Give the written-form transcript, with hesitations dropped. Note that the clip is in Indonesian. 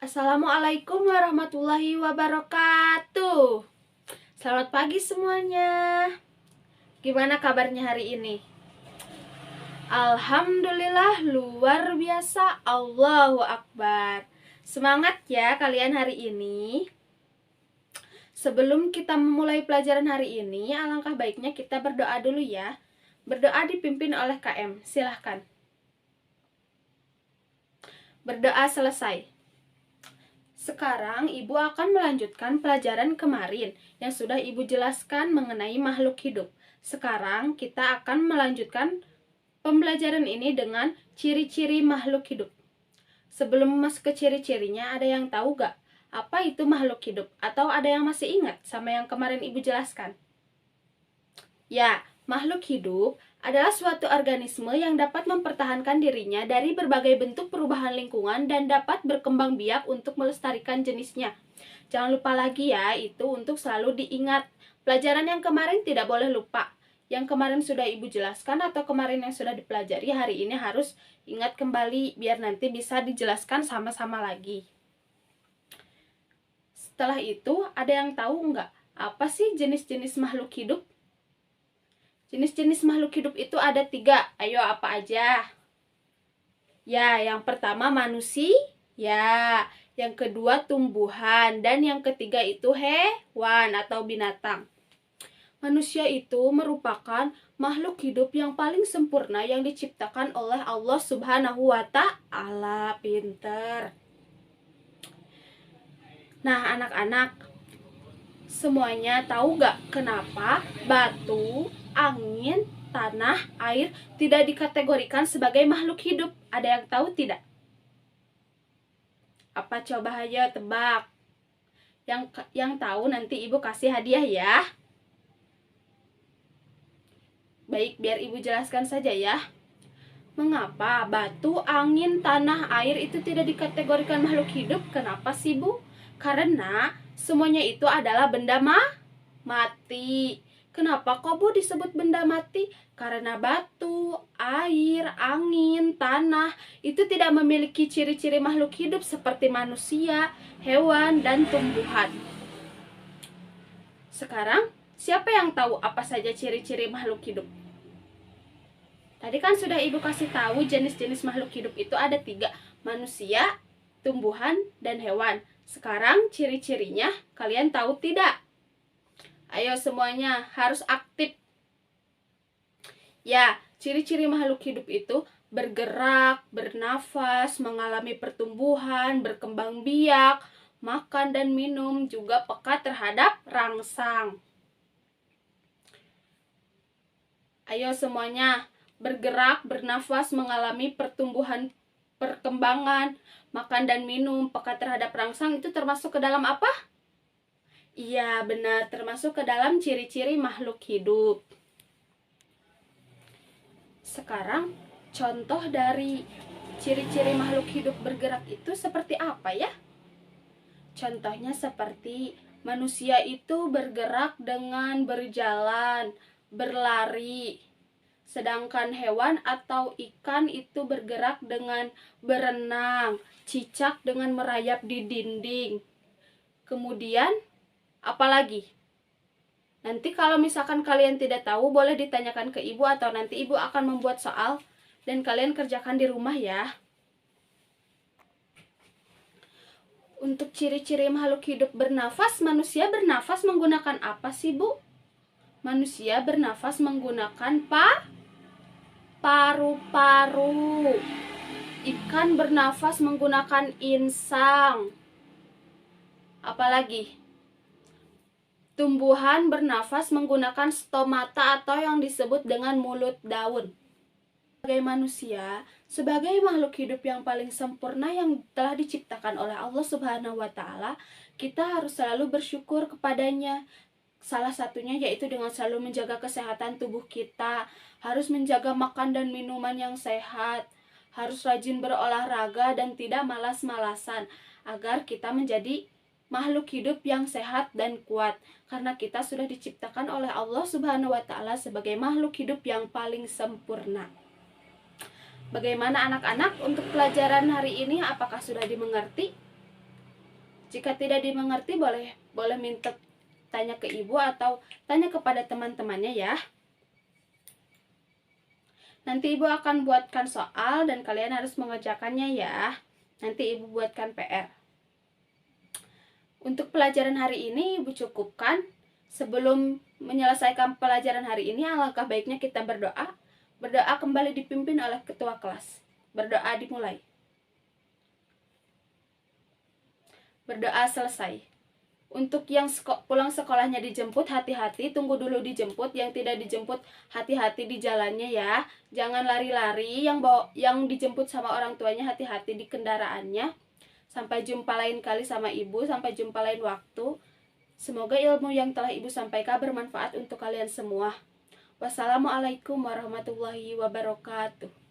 Assalamualaikum warahmatullahi wabarakatuh. Selamat pagi semuanya. Gimana kabarnya hari ini? Alhamdulillah luar biasa. Allahu Akbar. Semangat ya kalian hari ini. Sebelum kita memulai pelajaran hari ini, alangkah baiknya kita berdoa dulu ya. Berdoa dipimpin oleh KM. Silahkan. Berdoa selesai. Sekarang Ibu akan melanjutkan pelajaran kemarin yang sudah Ibu jelaskan mengenai makhluk hidup. Sekarang kita akan melanjutkan pembelajaran ini dengan ciri-ciri makhluk hidup. Sebelum masuk ke ciri-cirinya, ada yang tahu gak apa itu makhluk hidup? Atau ada yang masih ingat sama yang kemarin Ibu jelaskan? Ya, makhluk hidup adalah suatu organisme yang dapat mempertahankan dirinya dari berbagai bentuk perubahan lingkungan dan dapat berkembang biak untuk melestarikan jenisnya. Jangan lupa lagi ya, itu untuk selalu diingat. Pelajaran yang kemarin tidak boleh lupa. Yang kemarin sudah Ibu jelaskan atau kemarin yang sudah dipelajari, hari ini harus ingat kembali biar nanti bisa dijelaskan sama-sama lagi. Setelah itu, ada yang tahu nggak apa sih jenis-jenis makhluk hidup? Jenis-jenis makhluk hidup itu ada 3. Ayo, apa aja? Ya, yang pertama manusia, yang kedua tumbuhan, dan yang ketiga itu hewan atau binatang. Manusia itu merupakan makhluk hidup yang paling sempurna yang diciptakan oleh Allah Subhanahu wa Ta'ala. Pinter. Nah, anak-anak, semuanya tahu gak kenapa batu, angin, tanah, air tidak dikategorikan sebagai makhluk hidup? Ada yang tahu tidak? Apa coba aja tebak? Yang tahu nanti Ibu kasih hadiah ya. Baik, biar Ibu jelaskan saja ya. Mengapa batu, angin, tanah, air itu tidak dikategorikan makhluk hidup? Kenapa sih, Bu? Karena semuanya itu adalah benda mati. Kenapa kok Bu disebut benda mati? Karena batu, air, angin, tanah itu tidak memiliki ciri-ciri makhluk hidup seperti manusia, hewan, dan tumbuhan. Sekarang, siapa yang tahu apa saja ciri-ciri makhluk hidup? Tadi kan sudah Ibu kasih tahu jenis-jenis makhluk hidup itu ada 3. Manusia, tumbuhan, dan hewan. Sekarang ciri-cirinya kalian tahu tidak? Ayo semuanya harus aktif. Ya, ciri-ciri makhluk hidup itu bergerak, bernafas, mengalami pertumbuhan, berkembang biak, makan dan minum, juga peka terhadap rangsang. Ayo semuanya, bergerak, bernafas, mengalami pertumbuhan, perkembangan, makan dan minum, peka terhadap rangsang, itu termasuk ke dalam apa? Iya, benar, termasuk ke dalam ciri-ciri makhluk hidup. Sekarang, contoh dari ciri-ciri makhluk hidup bergerak itu seperti apa ya? Contohnya seperti manusia itu bergerak dengan berjalan, berlari. Sedangkan hewan atau ikan itu bergerak dengan berenang, cicak dengan merayap di dinding. Kemudian, apalagi? Nanti kalau misalkan kalian tidak tahu, boleh ditanyakan ke Ibu atau nanti Ibu akan membuat soal dan kalian kerjakan di rumah ya. Untuk ciri-ciri makhluk hidup bernafas, manusia bernafas menggunakan apa sih, Bu? Manusia bernafas menggunakan paru-paru. Ikan bernafas menggunakan insang. Apalagi? Tumbuhan bernafas menggunakan stomata atau yang disebut dengan mulut daun. Sebagai manusia, sebagai makhluk hidup yang paling sempurna yang telah diciptakan oleh Allah Subhanahu wa Ta'ala, kita harus selalu bersyukur kepadanya. Salah satunya yaitu dengan selalu menjaga kesehatan tubuh kita, harus menjaga makan dan minuman yang sehat, harus rajin berolahraga dan tidak malas-malasan, agar kita menjadi makhluk hidup yang sehat dan kuat, karena kita sudah diciptakan oleh Allah Subhanahu wa Ta'ala sebagai makhluk hidup yang paling sempurna. Bagaimana anak-anak untuk pelajaran hari ini? Apakah sudah dimengerti? Jika tidak dimengerti, boleh minta tanya ke ibu atau tanya kepada teman-temannya ya. Nanti ibu akan buatkan soal dan kalian harus mengerjakannya ya. Nanti ibu buatkan PR. Untuk pelajaran hari ini ibu cukupkan. Sebelum menyelesaikan pelajaran hari ini, alangkah baiknya kita berdoa. Berdoa kembali dipimpin oleh ketua kelas. Berdoa dimulai. Berdoa selesai. Untuk yang pulang sekolahnya dijemput, hati-hati, tunggu dulu dijemput. Yang tidak dijemput, hati-hati di jalannya ya. Jangan lari-lari. Yang dijemput sama orang tuanya, hati-hati di kendaraannya. Sampai jumpa lain kali sama ibu. Sampai jumpa lain waktu. Semoga ilmu yang telah ibu sampaikan bermanfaat untuk kalian semua. Wassalamualaikum warahmatullahi wabarakatuh.